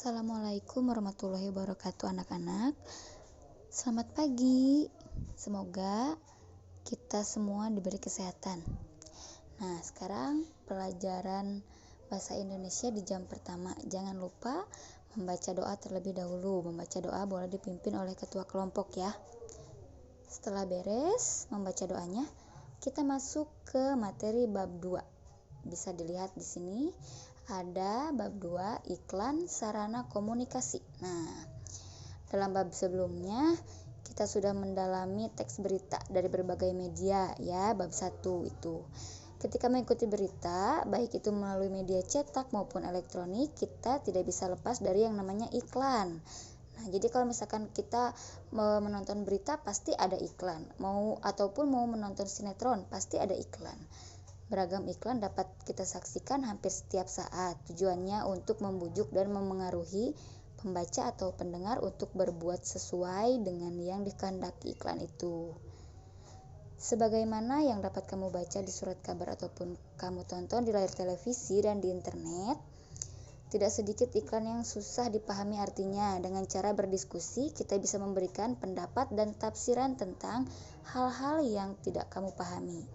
Assalamualaikum warahmatullahi wabarakatuh anak-anak. Selamat pagi. Semoga kita semua diberi kesehatan. Nah, sekarang pelajaran bahasa Indonesia di jam pertama. Jangan lupa membaca doa terlebih dahulu. Membaca doa boleh dipimpin oleh ketua kelompok ya. Setelah beres membaca doanya, kita masuk ke materi bab 2. Bisa dilihat di sini ada bab 2 iklan sarana komunikasi. Nah, dalam bab sebelumnya kita sudah mendalami teks berita dari berbagai media ya, bab 1 itu. Ketika mengikuti berita, baik itu melalui media cetak maupun elektronik, kita tidak bisa lepas dari yang namanya iklan. Nah, jadi kalau misalkan kita menonton berita pasti ada iklan, mau menonton sinetron pasti ada iklan. Beragam iklan dapat kita saksikan hampir setiap saat. Tujuannya untuk membujuk dan memengaruhi pembaca atau pendengar untuk berbuat sesuai dengan yang dikehendaki iklan itu. Sebagaimana yang dapat kamu baca di surat kabar ataupun kamu tonton di layar televisi dan di internet, tidak sedikit iklan yang susah dipahami artinya. Dengan cara berdiskusi, kita bisa memberikan pendapat dan tafsiran tentang hal-hal yang tidak kamu pahami.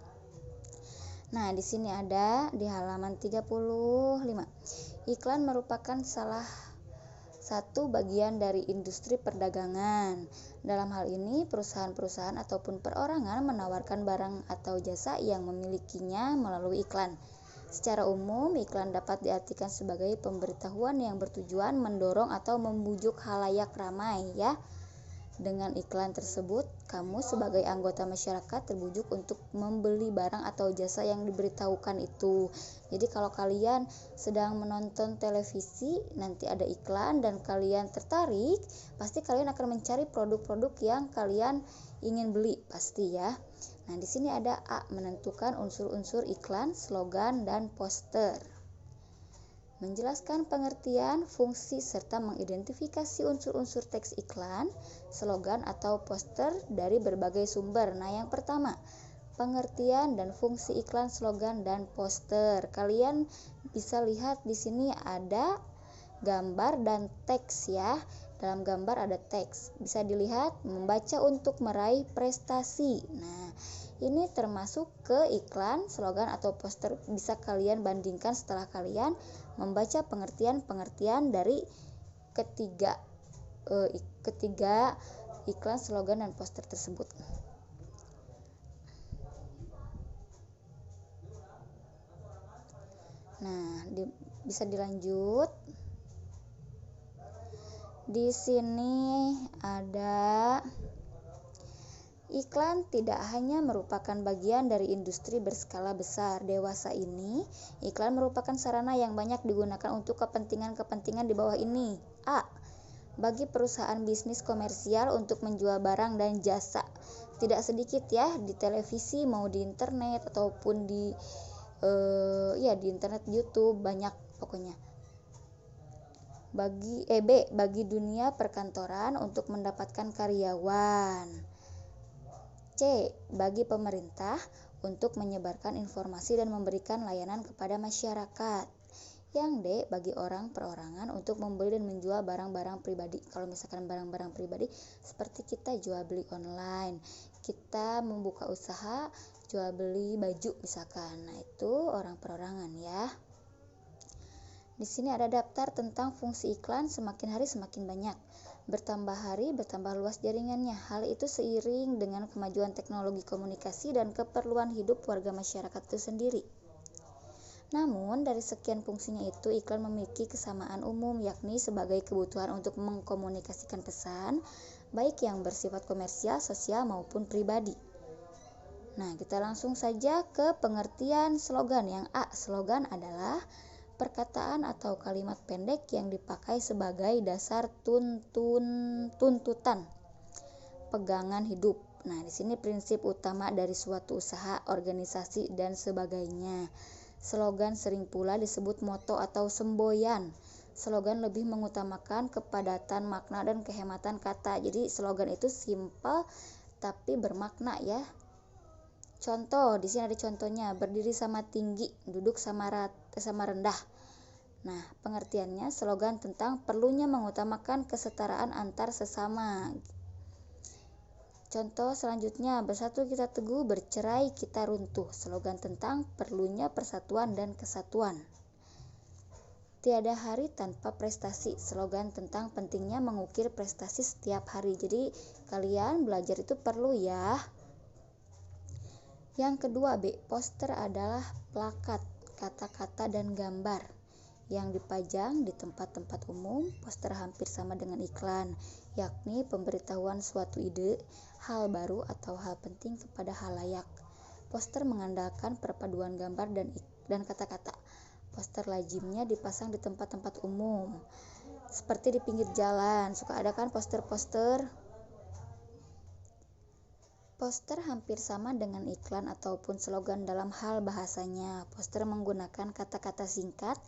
Nah, di sini ada di halaman 35. Iklan merupakan salah satu bagian dari industri perdagangan. Dalam hal ini, perusahaan-perusahaan ataupun perorangan menawarkan barang atau jasa yang memilikinya melalui iklan. Secara umum, iklan dapat diartikan sebagai pemberitahuan yang bertujuan mendorong atau membujuk khalayak ramai ya. Dengan iklan tersebut, kamu sebagai anggota masyarakat terbujuk untuk membeli barang atau jasa yang diberitahukan itu. Jadi kalau kalian sedang menonton televisi, nanti ada iklan dan kalian tertarik, pasti kalian akan mencari produk-produk yang kalian ingin beli, pasti ya. Nah, di sini ada A, menentukan unsur-unsur iklan, slogan, dan poster. Menjelaskan pengertian, fungsi, serta mengidentifikasi unsur-unsur teks iklan, slogan, atau poster dari berbagai sumber. Nah, yang pertama, pengertian dan fungsi iklan, slogan, dan poster. Kalian bisa lihat di sini ada gambar dan teks ya. Dalam gambar ada teks. Bisa dilihat membaca untuk meraih prestasi. Nah, ini termasuk ke iklan, slogan, atau poster. Bisa kalian bandingkan setelah kalian membaca pengertian-pengertian dari ketiga iklan, slogan, dan poster tersebut. Nah, bisa dilanjut. Di sini ada iklan tidak hanya merupakan bagian dari industri berskala besar dewasa ini, iklan merupakan sarana yang banyak digunakan untuk kepentingan-kepentingan di bawah ini. A. Bagi perusahaan bisnis komersial untuk menjual barang dan jasa. Tidak sedikit ya, di televisi mau di internet ataupun di internet, YouTube, banyak pokoknya. B. Bagi dunia perkantoran untuk mendapatkan karyawan. C. Bagi pemerintah untuk menyebarkan informasi dan memberikan layanan kepada masyarakat. Yang D. Bagi orang perorangan untuk membeli dan menjual barang-barang pribadi. Kalau misalkan barang-barang pribadi seperti kita jual beli online, kita membuka usaha jual beli baju misalkan. Nah, itu orang perorangan ya. Di sini ada daftar tentang fungsi iklan, semakin hari semakin banyak. Bertambah hari, bertambah luas jaringannya. Hal itu seiring dengan kemajuan teknologi komunikasi dan keperluan hidup warga masyarakat itu sendiri. Namun, dari sekian fungsinya itu, iklan memiliki kesamaan umum, yakni sebagai kebutuhan untuk mengkomunikasikan pesan, baik yang bersifat komersial, sosial, maupun pribadi. Nah, kita langsung saja ke pengertian slogan. Yang A, slogan adalah perkataan atau kalimat pendek yang dipakai sebagai dasar tuntutan pegangan hidup. Nah, di sini prinsip utama dari suatu usaha, organisasi, dan sebagainya. Slogan sering pula disebut moto atau semboyan. Slogan lebih mengutamakan kepadatan makna dan kehematan kata. Jadi slogan itu simpel tapi bermakna ya. Contoh, di sini ada contohnya, berdiri sama tinggi, duduk sama rendah. Nah, pengertiannya slogan tentang perlunya mengutamakan kesetaraan antar sesama. Contoh selanjutnya, bersatu kita teguh, bercerai kita runtuh. Slogan tentang perlunya persatuan dan kesatuan. Tiada hari tanpa prestasi. Slogan tentang pentingnya mengukir prestasi setiap hari. Jadi kalian belajar itu perlu ya. Yang kedua B, poster adalah plakat, kata-kata dan gambar yang dipajang di tempat-tempat umum. Poster hampir sama dengan iklan, yakni pemberitahuan suatu ide, hal baru atau hal penting kepada halayak. Poster mengandalkan perpaduan gambar dan kata-kata. Poster lazimnya dipasang di tempat-tempat umum, seperti di pinggir jalan. Suka ada kan poster-poster? Poster hampir sama dengan iklan ataupun slogan dalam hal bahasanya. Poster menggunakan kata-kata singkat,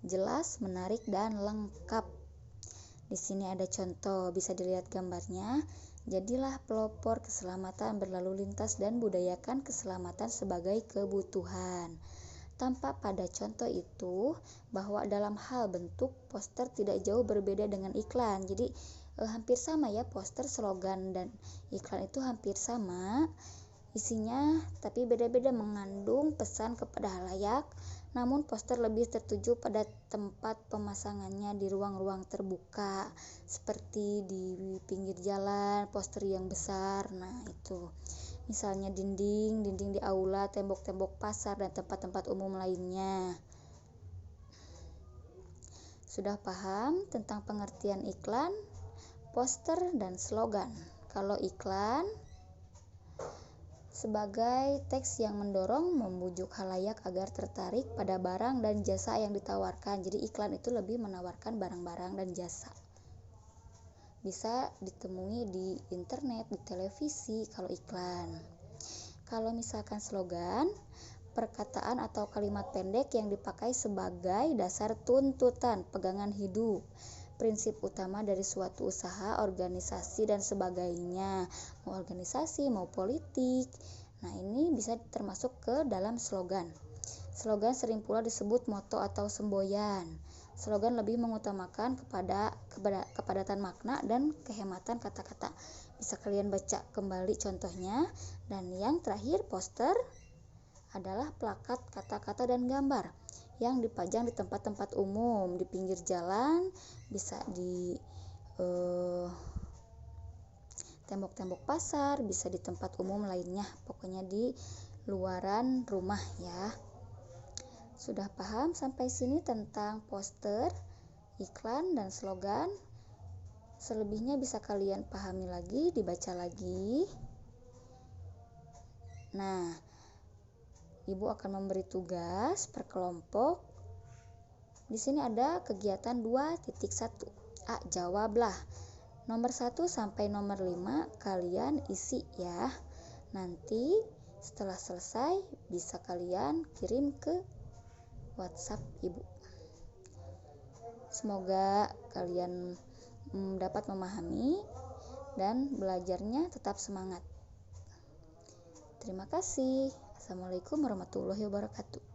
jelas, menarik, dan lengkap. Di sini ada contoh, bisa dilihat gambarnya. Jadilah pelopor keselamatan berlalu lintas dan budayakan keselamatan sebagai kebutuhan. Tampak pada contoh itu bahwa dalam hal bentuk, poster tidak jauh berbeda dengan iklan. Jadi hampir sama ya, poster, slogan, dan iklan itu hampir sama isinya, tapi beda-beda mengandung pesan kepada halayak. Namun poster lebih tertuju pada tempat pemasangannya di ruang-ruang terbuka, seperti di pinggir jalan, poster yang besar. Nah itu, misalnya dinding di aula, tembok-tembok pasar, dan tempat-tempat umum lainnya. Sudah paham tentang pengertian iklan, poster, dan slogan? Kalau iklan sebagai teks yang mendorong, membujuk halayak agar tertarik pada barang dan jasa yang ditawarkan. Jadi iklan itu lebih menawarkan barang-barang dan jasa. Bisa ditemui di internet, di televisi kalau iklan. Kalau misalkan slogan, perkataan atau kalimat pendek yang dipakai sebagai dasar tuntutan pegangan hidup, prinsip utama dari suatu usaha, organisasi, dan sebagainya. Mau organisasi, mau politik. Nah, ini bisa termasuk ke dalam slogan. Slogan sering pula disebut moto atau semboyan. Slogan lebih mengutamakan kepadatan makna dan kehematan kata-kata. Bisa kalian baca kembali contohnya. Dan yang terakhir, poster adalah plakat, kata-kata, dan gambar yang dipajang di tempat-tempat umum, di pinggir jalan, bisa di tembok-tembok pasar, bisa di tempat umum lainnya, pokoknya di luaran rumah ya. Sudah paham sampai sini tentang poster, iklan, dan slogan? Selebihnya bisa kalian pahami lagi, dibaca lagi. Nah, Ibu akan memberi tugas per kelompok. Di sini ada kegiatan 2.1. A. Jawablah. Nomor 1 sampai nomor 5 kalian isi ya. Nanti setelah selesai bisa kalian kirim ke WhatsApp Ibu. Semoga kalian dapat memahami dan belajarnya tetap semangat. Terima kasih. Assalamualaikum warahmatullahi wabarakatuh.